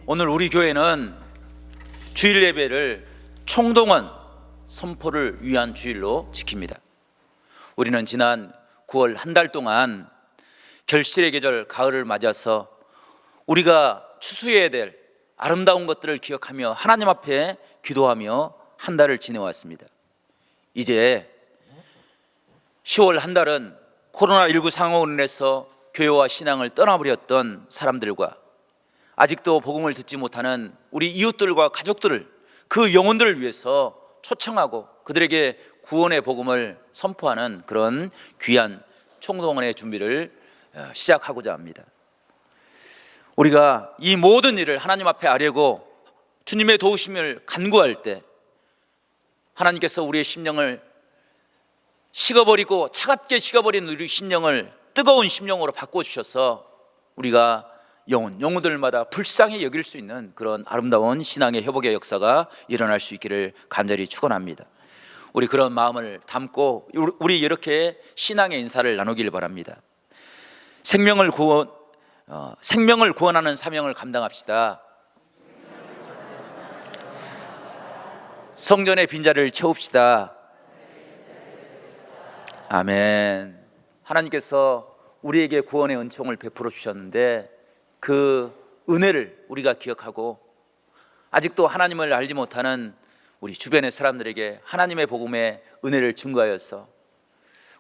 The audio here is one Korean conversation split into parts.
오늘 우리 교회는 주일 예배를 총동원 선포를 위한 주일로 지킵니다. 우리는 지난 9월 한 달 동안 결실의 계절 가을을 맞아서 우리가 추수해야 될 아름다운 것들을 기억하며 하나님 앞에 기도하며 한 달을 지내왔습니다. 이제 10월 한 달은 코로나19 상황으로 인해서 교회와 신앙을 떠나버렸던 사람들과 아직도 복음을 듣지 못하는 우리 이웃들과 가족들을, 그 영혼들을 위해서 초청하고 그들에게 구원의 복음을 선포하는 그런 귀한 총동원의 준비를 시작하고자 합니다. 우리가 이 모든 일을 하나님 앞에 아뢰고 주님의 도우심을 간구할 때 하나님께서 우리의 심령을 식어버리고 차갑게 식어버린 우리 심령을 뜨거운 심령으로 바꿔주셔서 우리가 영혼들마다 불쌍히 여길 수 있는 그런 아름다운 신앙의 회복의 역사가 일어날 수 있기를 간절히 축원합니다. 우리 그런 마음을 담고 우리 이렇게 신앙의 인사를 나누길 바랍니다. 생명을 구원하는 사명을 감당합시다. 성전의 빈자리를 채웁시다. 아멘. 하나님께서 우리에게 구원의 은총을 베풀어 주셨는데 그 은혜를 우리가 기억하고 아직도 하나님을 알지 못하는 우리 주변의 사람들에게 하나님의 복음의 은혜를 증거하여서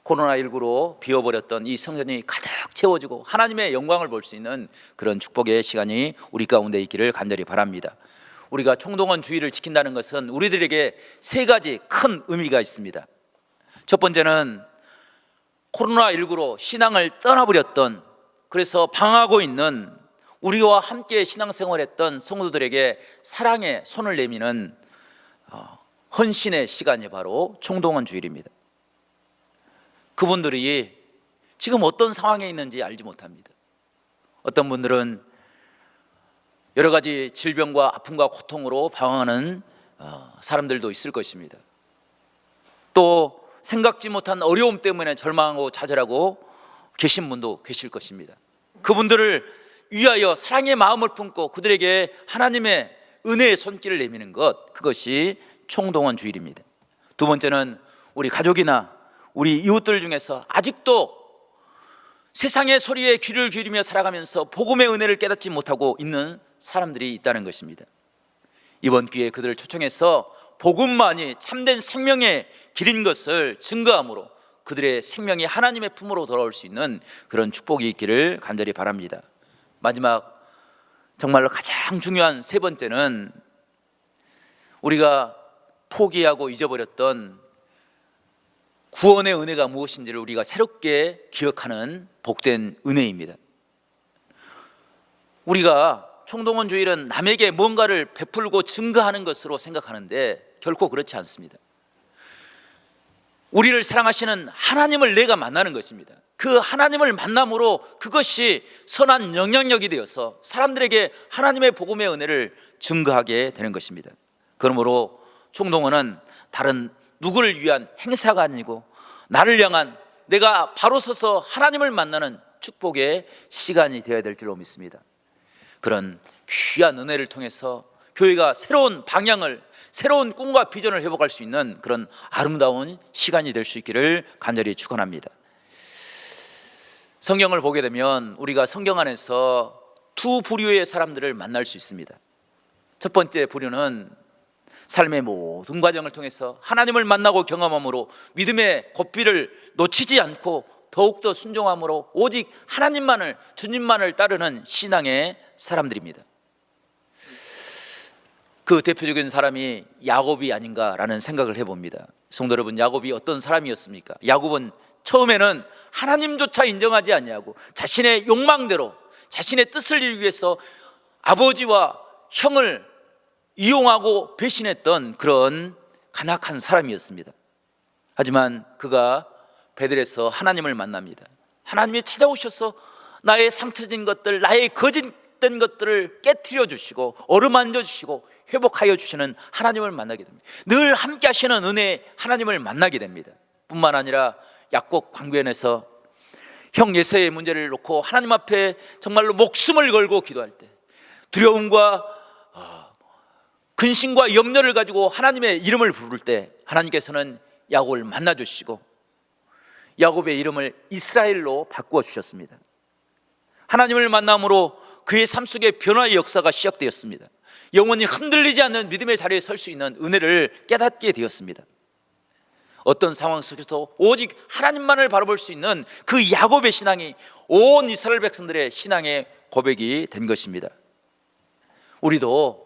코로나19로 비워버렸던 이 성전이 가득 채워지고 하나님의 영광을 볼 수 있는 그런 축복의 시간이 우리 가운데 있기를 간절히 바랍니다. 우리가 총동원 주의를 지킨다는 것은 우리들에게 세 가지 큰 의미가 있습니다. 첫 번째는 코로나19로 신앙을 떠나버렸던, 그래서 방황하고 있는 우리와 함께 신앙생활했던 성도들에게 사랑의 손을 내미는 헌신의 시간이 바로 총동원 주일입니다. 그분들이 지금 어떤 상황에 있는지 알지 못합니다. 어떤 분들은 여러 가지 질병과 아픔과 고통으로 방황하는 사람들도 있을 것입니다. 또 생각지 못한 어려움 때문에 절망하고 좌절하고 계신 분도 계실 것입니다. 그분들을 위하여 사랑의 마음을 품고 그들에게 하나님의 은혜의 손길을 내미는 것, 그것이 총동원 주일입니다. 두 번째는 우리 가족이나 우리 이웃들 중에서 아직도 세상의 소리에 귀를 기울이며 살아가면서 복음의 은혜를 깨닫지 못하고 있는 사람들이 있다는 것입니다. 이번 기회에 그들을 초청해서 복음만이 참된 생명의 길인 것을 증거함으로 그들의 생명이 하나님의 품으로 돌아올 수 있는 그런 축복이 있기를 간절히 바랍니다. 마지막 정말로 가장 중요한 세 번째는 우리가 포기하고 잊어버렸던 구원의 은혜가 무엇인지를 우리가 새롭게 기억하는 복된 은혜입니다. 우리가 총동원 주일은 남에게 뭔가를 베풀고 증거하는 것으로 생각하는데 결코 그렇지 않습니다. 우리를 사랑하시는 하나님을 내가 만나는 것입니다. 그 하나님을 만남으로 그것이 선한 영향력이 되어서 사람들에게 하나님의 복음의 은혜를 증거하게 되는 것입니다. 그러므로 총동원은 다른 누구를 위한 행사가 아니고 나를 향한, 내가 바로 서서 하나님을 만나는 축복의 시간이 되어야 될 줄로 믿습니다. 그런 귀한 은혜를 통해서 교회가 새로운 방향을, 새로운 꿈과 비전을 회복할 수 있는 그런 아름다운 시간이 될 수 있기를 간절히 축원합니다. 성경을 보게 되면 우리가 성경 안에서 두 부류의 사람들을 만날 수 있습니다. 첫 번째 부류는 삶의 모든 과정을 통해서 하나님을 만나고 경험함으로 믿음의 고삐를 놓치지 않고 더욱더 순종함으로 오직 하나님만을, 주님만을 따르는 신앙의 사람들입니다. 그 대표적인 사람이 야곱이 아닌가라는 생각을 해봅니다. 성도 여러분, 야곱이 어떤 사람이었습니까? 야곱은 처음에는 하나님조차 인정하지 않냐고 자신의 욕망대로 자신의 뜻을 이루기 위해서 아버지와 형을 이용하고 배신했던 그런 간악한 사람이었습니다. 하지만 그가 베들에서 하나님을 만납니다. 하나님이 찾아오셔서 나의 상처진 것들, 나의 거짓된 것들을 깨트려 주시고 어루만져 주시고 회복하여 주시는 하나님을 만나게 됩니다. 늘 함께 하시는 은혜의 하나님을 만나게 됩니다. 뿐만 아니라 야곱 광변에서 형 예서의 문제를 놓고 하나님 앞에 정말로 목숨을 걸고 기도할 때 두려움과 근심과 염려를 가지고 하나님의 이름을 부를 때 하나님께서는 야곱을 만나주시고 야곱의 이름을 이스라엘로 바꾸어 주셨습니다. 하나님을 만남으로 그의 삶 속에 변화의 역사가 시작되었습니다. 영원히 흔들리지 않는 믿음의 자리에 설 수 있는 은혜를 깨닫게 되었습니다. 어떤 상황 속에서 오직 하나님만을 바라볼 수 있는 그 야곱의 신앙이 온 이스라엘 백성들의 신앙의 고백이 된 것입니다. 우리도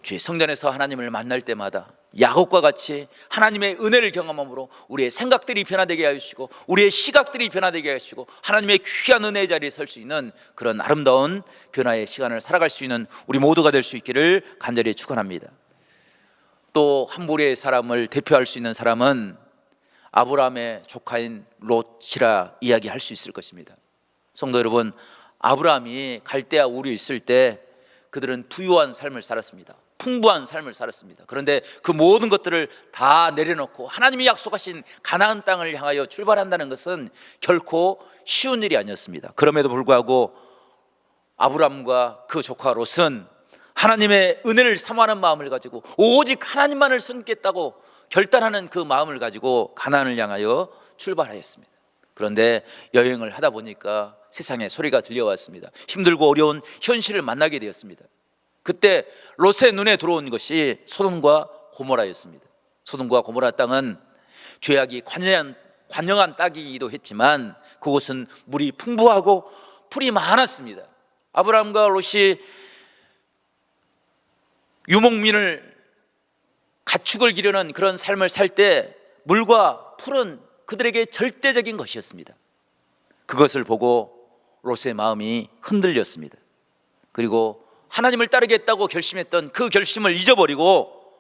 주의 성전에서 하나님을 만날 때마다 야곱과 같이 하나님의 은혜를 경험함으로 우리의 생각들이 변화되게 하시고 우리의 시각들이 변화되게 하시고 하나님의 귀한 은혜의 자리에 설 수 있는 그런 아름다운 변화의 시간을 살아갈 수 있는 우리 모두가 될 수 있기를 간절히 축원합니다. 또 한 무리의 사람을 대표할 수 있는 사람은 아브라함의 조카인 롯이라 이야기할 수 있을 것입니다. 성도 여러분, 아브라함이 갈대아 우르에 있을 때 그들은 부유한 삶을 살았습니다. 풍부한 삶을 살았습니다. 그런데 그 모든 것들을 다 내려놓고 하나님이 약속하신 가나안 땅을 향하여 출발한다는 것은 결코 쉬운 일이 아니었습니다. 그럼에도 불구하고 아브라함과 그 조카 롯은 하나님의 은혜를 사모하는 마음을 가지고 오직 하나님만을 섬기겠다고 결단하는 그 마음을 가지고 가나안을 향하여 출발하였습니다. 그런데 여행을 하다 보니까 세상에 소리가 들려왔습니다. 힘들고 어려운 현실을 만나게 되었습니다. 그때 롯의 눈에 들어온 것이 소돔과 고모라였습니다. 소돔과 고모라 땅은 죄악이 관영한 땅이기도 했지만 그곳은 물이 풍부하고 풀이 많았습니다. 아브라함과 롯이 유목민을 가축을 기르는 그런 삶을 살 때 물과 풀은 그들에게 절대적인 것이었습니다. 그것을 보고 롯의 마음이 흔들렸습니다. 그리고 하나님을 따르겠다고 결심했던 그 결심을 잊어버리고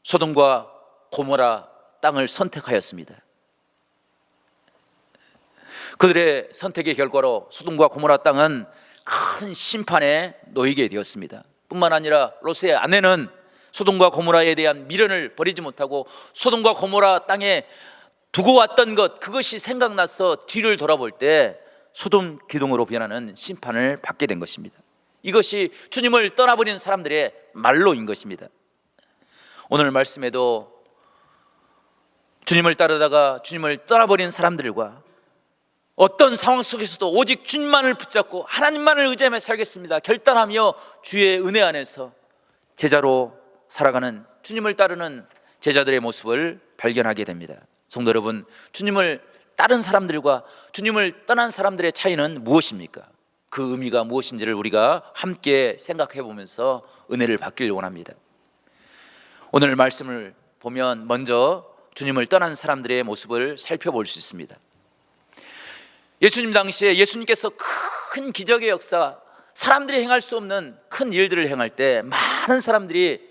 소돔과 고모라 땅을 선택하였습니다. 그들의 선택의 결과로 소돔과 고모라 땅은 큰 심판에 놓이게 되었습니다. 뿐만 아니라 롯의 아내는 소돔과 고모라에 대한 미련을 버리지 못하고 소돔과 고모라 땅에 두고 왔던 것, 그것이 생각나서 뒤를 돌아볼 때 소돔 기둥으로 변하는 심판을 받게 된 것입니다. 이것이 주님을 떠나버린 사람들의 말로인 것입니다. 오늘 말씀에도 주님을 따르다가 주님을 떠나버린 사람들과 어떤 상황 속에서도 오직 주님만을 붙잡고 하나님만을 의지하며 살겠습니다 결단하며 주의 은혜 안에서 제자로 살아가는, 주님을 따르는 제자들의 모습을 발견하게 됩니다. 성도 여러분, 주님을 따른 사람들과 주님을 떠난 사람들의 차이는 무엇입니까? 그 의미가 무엇인지를 우리가 함께 생각해 보면서 은혜를 받기를 원합니다. 오늘 말씀을 보면 먼저 주님을 떠난 사람들의 모습을 살펴볼 수 있습니다. 예수님 당시에 예수님께서 큰 기적의 역사, 사람들이 행할 수 없는 큰 일들을 행할 때 많은 사람들이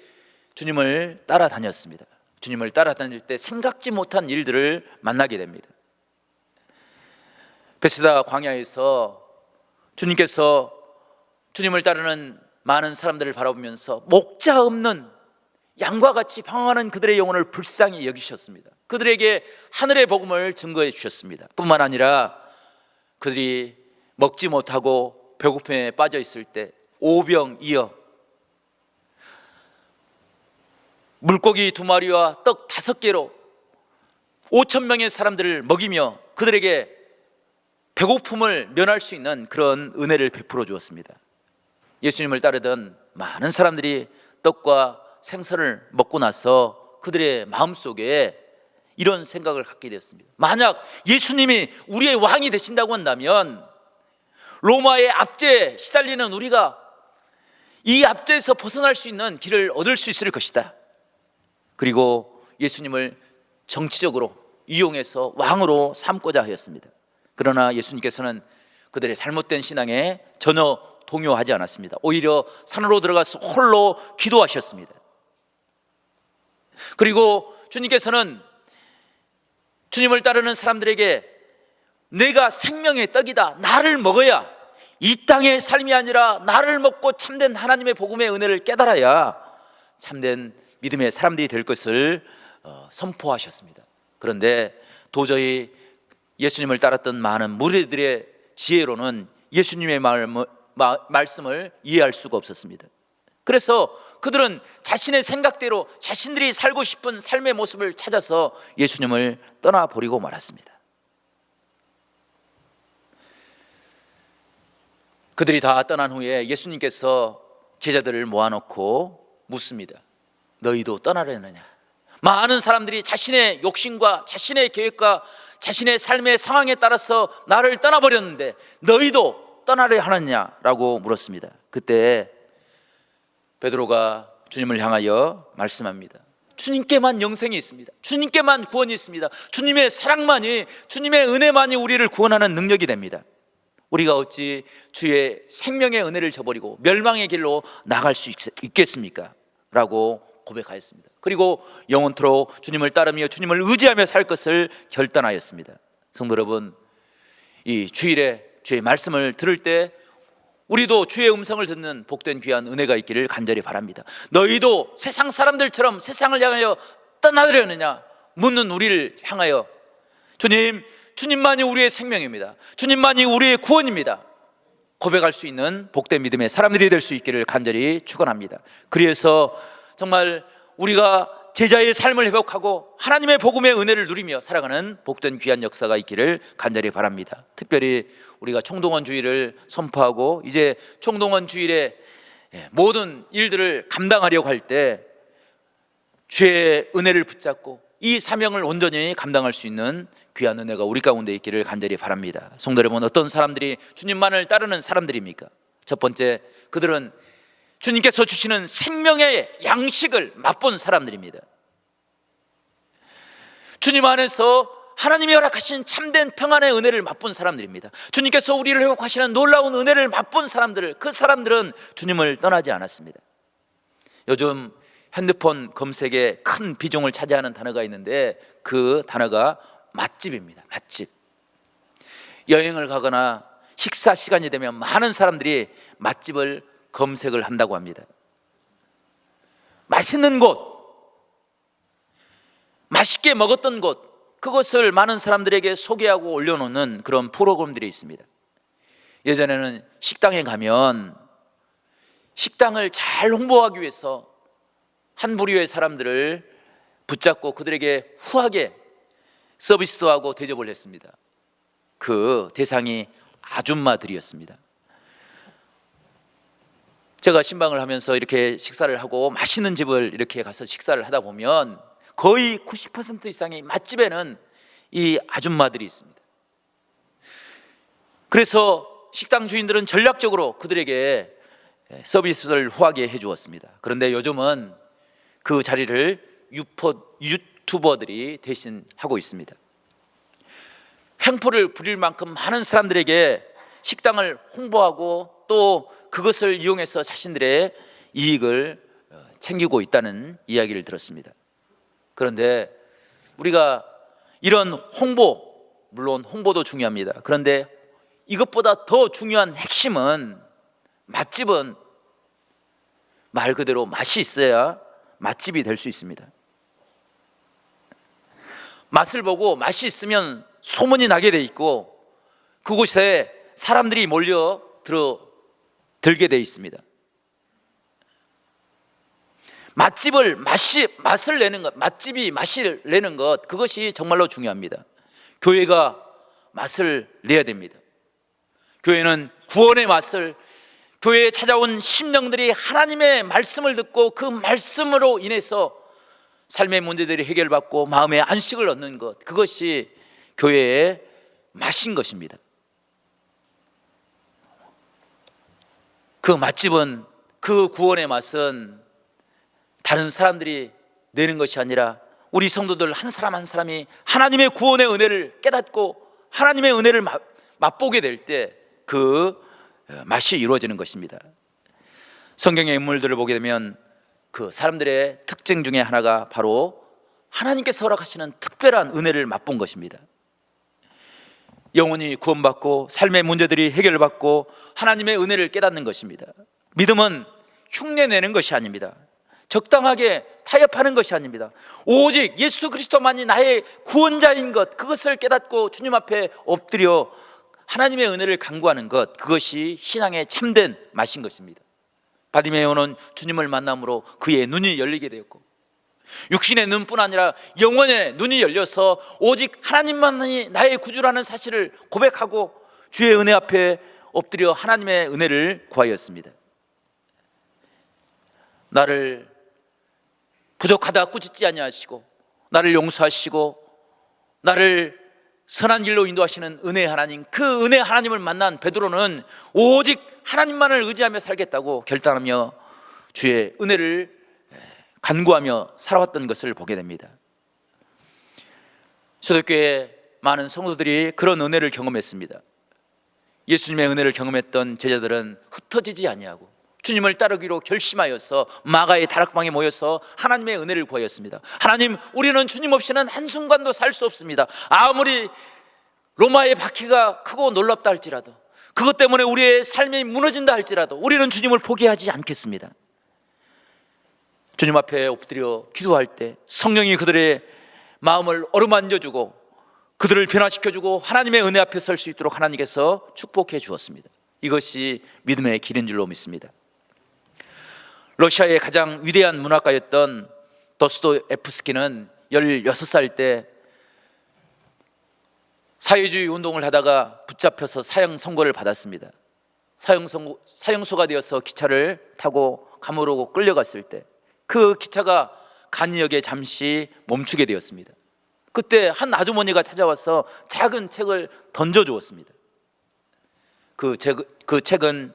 주님을 따라다녔습니다. 주님을 따라다닐 때 생각지 못한 일들을 만나게 됩니다. 베스다 광야에서 주님께서 주님을 따르는 많은 사람들을 바라보면서 목자 없는 양과 같이 방황하는 그들의 영혼을 불쌍히 여기셨습니다. 그들에게 하늘의 복음을 증거해 주셨습니다. 뿐만 아니라 그들이 먹지 못하고 배고픔에 빠져 있을 때 오병이어 물고기 2마리와 떡 5개로 5,000명의 사람들을 먹이며 그들에게 배고픔을 면할 수 있는 그런 은혜를 베풀어 주었습니다. 예수님을 따르던 많은 사람들이 떡과 생선을 먹고 나서 그들의 마음속에 이런 생각을 갖게 되었습니다. 만약 예수님이 우리의 왕이 되신다고 한다면 로마의 압제에 시달리는 우리가 이 압제에서 벗어날 수 있는 길을 얻을 수 있을 것이다. 그리고 예수님을 정치적으로 이용해서 왕으로 삼고자 하였습니다. 그러나 예수님께서는 그들의 잘못된 신앙에 전혀 동요하지 않았습니다. 오히려 산으로 들어가서 홀로 기도하셨습니다. 그리고 주님께서는 주님을 따르는 사람들에게 내가 생명의 떡이다, 나를 먹어야, 이 땅의 삶이 아니라 나를 먹고 참된 하나님의 복음의 은혜를 깨달아야 참된 믿음의 사람들이 될 것을 선포하셨습니다. 그런데 도저히 예수님을 따랐던 많은 무리들의 지혜로는 예수님의 말씀을 이해할 수가 없었습니다. 그래서 그들은 자신의 생각대로 자신들이 살고 싶은 삶의 모습을 찾아서 예수님을 떠나버리고 말았습니다. 그들이 다 떠난 후에 예수님께서 제자들을 모아놓고 묻습니다. 너희도 떠나려느냐? 많은 사람들이 자신의 욕심과 자신의 계획과 자신의 삶의 상황에 따라서 나를 떠나버렸는데 너희도 떠나려 하느냐라고 물었습니다. 그때 베드로가 주님을 향하여 말씀합니다. 주님께만 영생이 있습니다. 주님께만 구원이 있습니다. 주님의 사랑만이, 주님의 은혜만이 우리를 구원하는 능력이 됩니다. 우리가 어찌 주의 생명의 은혜를 저버리고 멸망의 길로 나갈 수 있겠습니까? 라고 고백하였습니다. 그리고 영원토록 주님을 따르며 주님을 의지하며 살 것을 결단하였습니다. 성도 여러분, 이 주일에 주의 말씀을 들을 때 우리도 주의 음성을 듣는 복된 귀한 은혜가 있기를 간절히 바랍니다. 너희도 세상 사람들처럼 세상을 향하여 떠나려느냐 묻는 우리를 향하여 주님만이 우리의 생명입니다. 주님만이 우리의 구원입니다. 고백할 수 있는 복된 믿음의 사람들이 될 수 있기를 간절히 축원합니다. 그래서 정말 우리가 제자의 삶을 회복하고 하나님의 복음의 은혜를 누리며 살아가는 복된 귀한 역사가 있기를 간절히 바랍니다. 특별히 우리가 총동원 주일을 선포하고 이제 총동원 주일에 모든 일들을 감당하려고 할 때 주의 은혜를 붙잡고 이 사명을 온전히 감당할 수 있는 귀한 은혜가 우리 가운데 있기를 간절히 바랍니다. 성도 여러분, 어떤 사람들이 주님만을 따르는 사람들입니까? 첫 번째, 그들은 주님께서 주시는 생명의 양식을 맛본 사람들입니다. 주님 안에서 하나님이 허락하신 참된 평안의 은혜를 맛본 사람들입니다. 주님께서 우리를 회복하시는 놀라운 은혜를 맛본 사람들, 그 사람들은 주님을 떠나지 않았습니다. 요즘 핸드폰 검색에 큰 비중을 차지하는 단어가 있는데 그 단어가 맛집입니다. 맛집. 여행을 가거나 식사 시간이 되면 많은 사람들이 맛집을 검색을 한다고 합니다. 맛있는 곳, 맛있게 먹었던 곳, 그것을 많은 사람들에게 소개하고 올려놓는 그런 프로그램들이 있습니다. 예전에는 식당에 가면 식당을 잘 홍보하기 위해서 한 부류의 사람들을 붙잡고 그들에게 후하게 서비스도 하고 대접을 했습니다. 그 대상이 아줌마들이었습니다. 제가 신방을 하면서 이렇게 식사를 하고 맛있는 집을 이렇게 가서 식사를 하다 보면 거의 90% 이상의 맛집에는 이 아줌마들이 있습니다. 그래서 식당 주인들은 전략적으로 그들에게 서비스를 후하게 해주었습니다. 그런데 요즘은 그 자리를 유튜버들이 대신 하고 있습니다. 횡포를 부릴 만큼 많은 사람들에게 식당을 홍보하고 또 그것을 이용해서 자신들의 이익을 챙기고 있다는 이야기를 들었습니다. 그런데 우리가 이런 홍보, 물론 홍보도 중요합니다. 그런데 이것보다 더 중요한 핵심은 맛집은 말 그대로 맛이 있어야 맛집이 될 수 있습니다. 맛을 보고 맛이 있으면 소문이 나게 돼 있고 그곳에 사람들이 몰려 들게 돼 있습니다. 맛을 내는 것, 맛집이 맛을 내는 것, 그것이 정말로 중요합니다. 교회가 맛을 내야 됩니다. 교회는 구원의 맛을, 교회에 찾아온 심령들이 하나님의 말씀을 듣고 그 말씀으로 인해서 삶의 문제들이 해결받고 마음의 안식을 얻는 것, 그것이 교회의 맛인 것입니다. 그 맛집은, 그 구원의 맛은 다른 사람들이 내는 것이 아니라 우리 성도들 한 사람 한 사람이 하나님의 구원의 은혜를 깨닫고 하나님의 은혜를 맛보게 될 때 그 맛이 이루어지는 것입니다. 성경의 인물들을 보게 되면 그 사람들의 특징 중에 하나가 바로 하나님께서 허락하시는 특별한 은혜를 맛본 것입니다. 영혼이 구원받고 삶의 문제들이 해결받고 하나님의 은혜를 깨닫는 것입니다. 믿음은 흉내내는 것이 아닙니다. 적당하게 타협하는 것이 아닙니다. 오직 예수 그리스도만이 나의 구원자인 것, 그것을 깨닫고 주님 앞에 엎드려 하나님의 은혜를 간구하는 것, 그것이 신앙의 참된 맛인 것입니다. 바디메오는 주님을 만남으로 그의 눈이 열리게 되었고, 육신의 눈뿐 아니라 영혼의 눈이 열려서 오직 하나님만이 나의 구주라는 사실을 고백하고 주의 은혜 앞에 엎드려 하나님의 은혜를 구하였습니다. 나를 부족하다 꾸짖지 아니하시고 나를 용서하시고 나를 선한 길로 인도하시는 은혜 하나님, 그 은혜 하나님을 만난 베드로는 오직 하나님만을 의지하며 살겠다고 결단하며 주의 은혜를 간구하며 살아왔던 것을 보게 됩니다. 초대교회 많은 성도들이 그런 은혜를 경험했습니다. 예수님의 은혜를 경험했던 제자들은 흩어지지 아니하고 주님을 따르기로 결심하여서 마가의 다락방에 모여서 하나님의 은혜를 구하였습니다. 하나님, 우리는 주님 없이는 한순간도 살 수 없습니다. 아무리 로마의 박해가 크고 놀랍다 할지라도, 그것 때문에 우리의 삶이 무너진다 할지라도 우리는 주님을 포기하지 않겠습니다. 주님 앞에 엎드려 기도할 때 성령이 그들의 마음을 어루만져주고 그들을 변화시켜주고 하나님의 은혜 앞에 설 수 있도록 하나님께서 축복해 주었습니다. 이것이 믿음의 길인 줄로 믿습니다. 러시아의 가장 위대한 문학가였던 도스토옙스키는 16살 때 사회주의 운동을 하다가 붙잡혀서 사형 선고를 받았습니다. 사형소가 되어서 기차를 타고 감옥으로 끌려갔을 때 그 기차가 간이역에 잠시 멈추게 되었습니다. 그때 한 아주머니가 찾아와서 작은 책을 던져주었습니다. 그 책은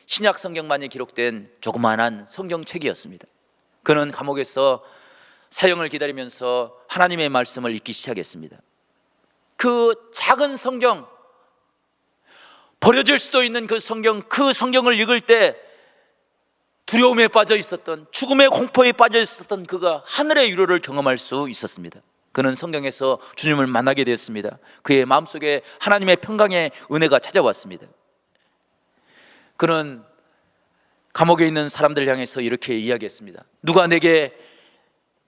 신약 성경만이 기록된 조그만한 성경책이었습니다. 그는 감옥에서 사형을 기다리면서 하나님의 말씀을 읽기 시작했습니다. 그 작은 성경, 버려질 수도 있는 그 성경을 읽을 때 두려움에 빠져 있었던, 죽음의 공포에 빠져 있었던 그가 하늘의 위로를 경험할 수 있었습니다. 그는 성경에서 주님을 만나게 되었습니다. 그의 마음속에 하나님의 평강의 은혜가 찾아왔습니다. 그는 감옥에 있는 사람들 향해서 이렇게 이야기했습니다. 누가 내게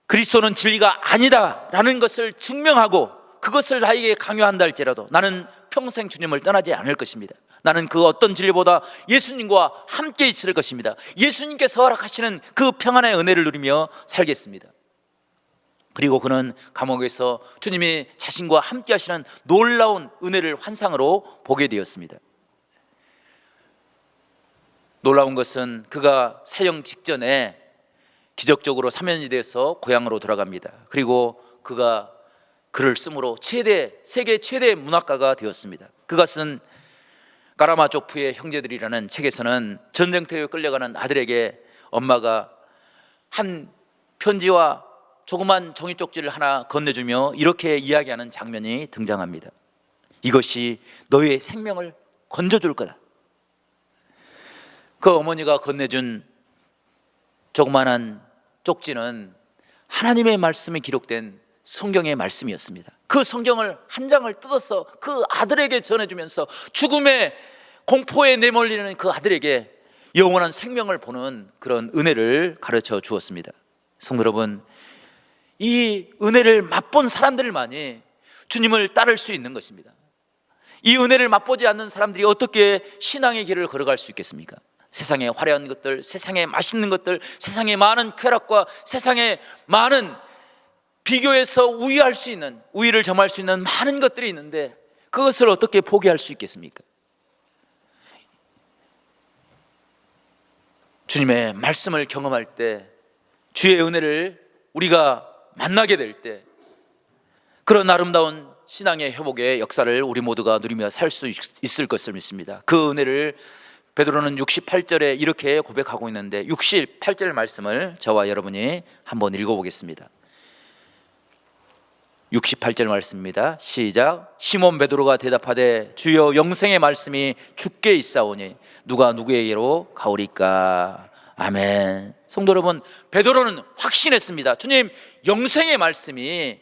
그리스도는 진리가 아니다 라는 것을 증명하고 그것을 나에게 강요한다 할지라도 나는 평생 주님을 떠나지 않을 것입니다. 나는 그 어떤 진리보다 예수님과 함께 있을 것입니다. 예수님께서 허락하시는 그 평안의 은혜를 누리며 살겠습니다. 그리고 그는 감옥에서 주님이 자신과 함께 하시는 놀라운 은혜를 환상으로 보게 되었습니다. 놀라운 것은 그가 사형 직전에 기적적으로 사면이 돼서 고향으로 돌아갑니다. 그리고 그가 글을 쓰므로 세계 최대 문학가가 되었습니다. 그가 쓴 까라마조프의 형제들이라는 책에서는 전쟁터에 끌려가는 아들에게 엄마가 한 편지와 조그만 종이 쪽지를 하나 건네주며 이렇게 이야기하는 장면이 등장합니다. 이것이 너의 생명을 건져줄 거다. 그 어머니가 건네준 조그만한 쪽지는 하나님의 말씀이 기록된 성경의 말씀이었습니다. 그 성경을 한 장을 뜯어서 그 아들에게 전해주면서 죽음의 공포에 내몰리는 그 아들에게 영원한 생명을 보는 그런 은혜를 가르쳐 주었습니다. 성도 여러분, 이 은혜를 맛본 사람들만이 주님을 따를 수 있는 것입니다. 이 은혜를 맛보지 않는 사람들이 어떻게 신앙의 길을 걸어갈 수 있겠습니까? 세상의 화려한 것들, 세상의 맛있는 것들, 세상의 많은 쾌락과 세상의 많은 비교해서 우위를 점할 수 있는 많은 것들이 있는데 그것을 어떻게 포기할 수 있겠습니까? 주님의 말씀을 경험할 때, 주의 은혜를 우리가 만나게 될 때, 그런 아름다운 신앙의 회복의 역사를 우리 모두가 누리며 살 수 있을 것을 믿습니다. 그 은혜를 베드로는 68절에 이렇게 고백하고 있는데 68절 말씀을 저와 여러분이 한번 읽어보겠습니다. 68절 말씀입니다. 시작. 시몬 베드로가 대답하되 주여 영생의 말씀이 주께 있사오니 누가 누구에게로 가오리까. 아멘. 성도 여러분, 베드로는 확신했습니다. 주님, 영생의 말씀이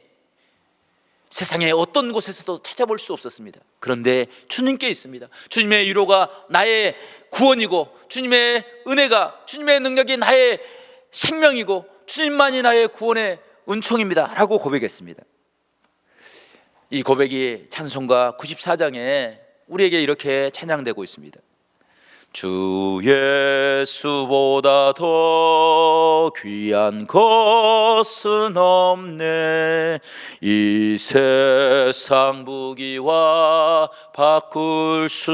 세상의 어떤 곳에서도 찾아볼 수 없었습니다. 그런데 주님께 있습니다. 주님의 위로가 나의 구원이고 주님의 은혜가, 주님의 능력이 나의 생명이고 주님만이 나의 구원의 은총입니다 라고 고백했습니다. 이 고백이 찬송가 94장에 우리에게 이렇게 찬양되고 있습니다. 주 예수보다 더 귀한 것은 없네. 이 세상 부귀와 바꿀 수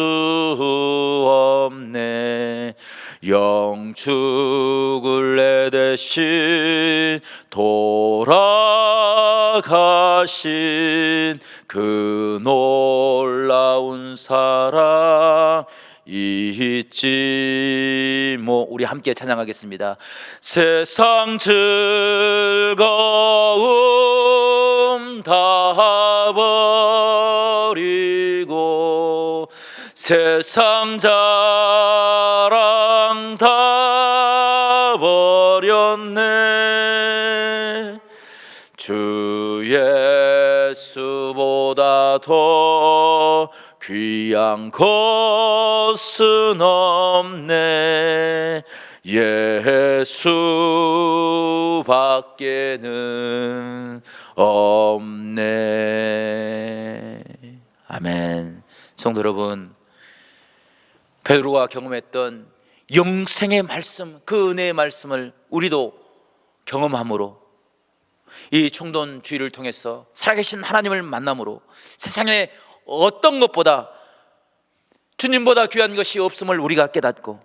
없네. 영축을 내 대신 돌아가신 그 놀라운 사랑 잊지 뭐. 우리 함께 찬양하겠습니다. 세상 즐거움 다 버리고 세상 자랑 다 버렸네. 주 예수보다 더 귀한 것은 없네. 예수밖에는 없네. 아멘. 성도 여러분, 베드로가 경험했던 영생의 말씀, 그 은혜의 말씀을 우리도 경험함으로 이 총돈 주의를 통해서 살아계신 하나님을 만남으로 세상에 어떤 것보다 주님보다 귀한 것이 없음을 우리가 깨닫고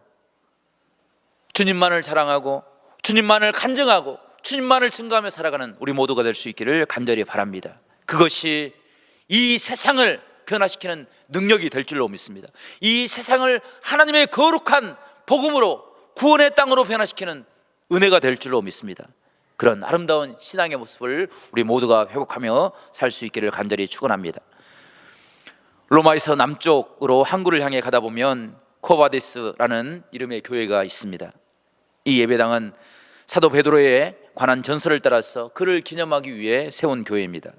주님만을 자랑하고 주님만을 간증하고 주님만을 증거하며 살아가는 우리 모두가 될 수 있기를 간절히 바랍니다. 그것이 이 세상을 변화시키는 능력이 될 줄로 믿습니다. 이 세상을 하나님의 거룩한 복음으로 구원의 땅으로 변화시키는 은혜가 될 줄로 믿습니다. 그런 아름다운 신앙의 모습을 우리 모두가 회복하며 살 수 있기를 간절히 축원합니다. 로마에서 남쪽으로 항구를 향해 가다 보면 코바디스라는 이름의 교회가 있습니다. 이 예배당은 사도 베드로에 관한 전설을 따라서 그를 기념하기 위해 세운 교회입니다.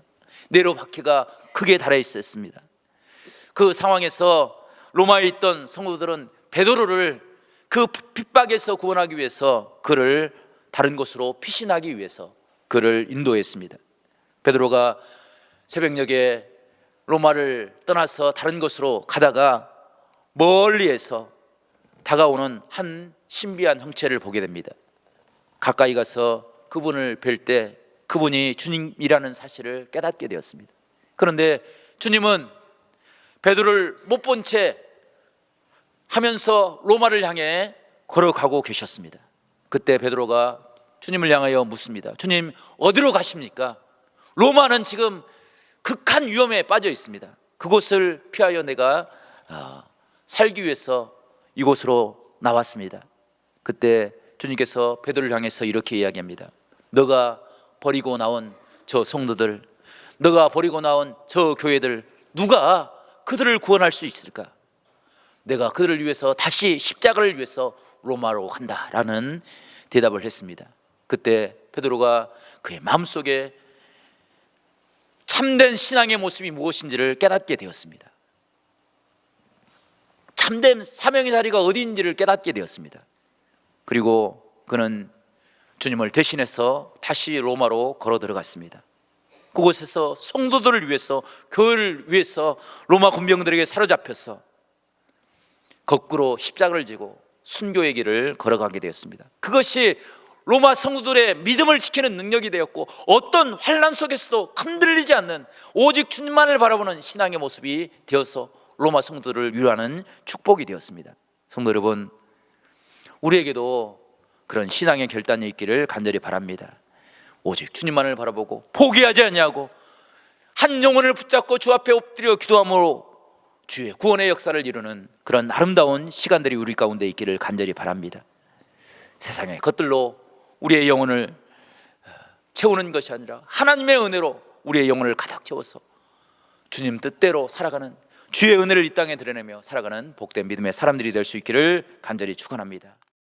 네로 박해가 크게 달해 있었습니다. 그 상황에서 로마에 있던 성도들은 베드로를 그 핍박에서 구원하기 위해서 그를 다른 곳으로 피신하기 위해서 그를 인도했습니다. 베드로가 새벽녘에 로마를 떠나서 다른 곳으로 가다가 멀리에서 다가오는 한 신비한 형체를 보게 됩니다. 가까이 가서 그분을 뵐 때 그분이 주님이라는 사실을 깨닫게 되었습니다. 그런데 주님은 베드로를 못 본 채 하면서 로마를 향해 걸어가고 계셨습니다. 그때 베드로가 주님을 향하여 묻습니다. 주님, 어디로 가십니까? 로마는 지금 극한 위험에 빠져 있습니다. 그곳을 피하여 내가 살기 위해서 이곳으로 나왔습니다. 그때 주님께서 베드로를 향해서 이렇게 이야기합니다. 너가 버리고 나온 저 성도들, 너가 버리고 나온 저 교회들, 누가 그들을 구원할 수 있을까? 내가 그들을 위해서 다시 십자가를 위해서 로마로 간다라는 대답을 했습니다. 그때 베드로가 그의 마음속에 참된 신앙의 모습이 무엇인지를 깨닫게 되었습니다. 참된 사명의 자리가 어디인지를 깨닫게 되었습니다. 그리고 그는 주님을 대신해서 다시 로마로 걸어 들어갔습니다. 그곳에서 성도들을 위해서, 교회를 위해서 로마 군병들에게 사로잡혀서 거꾸로 십자가를 지고 순교의 길을 걸어가게 되었습니다. 그것이 로마 성도들의 믿음을 지키는 능력이 되었고, 어떤 환난 속에서도 흔들리지 않는 오직 주님만을 바라보는 신앙의 모습이 되어서 로마 성도들을 위로하는 축복이 되었습니다. 성도 여러분, 우리에게도 그런 신앙의 결단이 있기를 간절히 바랍니다. 오직 주님만을 바라보고 포기하지 아니하고 한 영혼을 붙잡고 주 앞에 엎드려 기도함으로 주의 구원의 역사를 이루는 그런 아름다운 시간들이 우리 가운데 있기를 간절히 바랍니다. 세상의 것들로 우리의 영혼을 채우는 것이 아니라 하나님의 은혜로 우리의 영혼을 가득 채워서 주님 뜻대로 살아가는, 주의 은혜를 이 땅에 드러내며 살아가는 복된 믿음의 사람들이 될 수 있기를 간절히 축원합니다.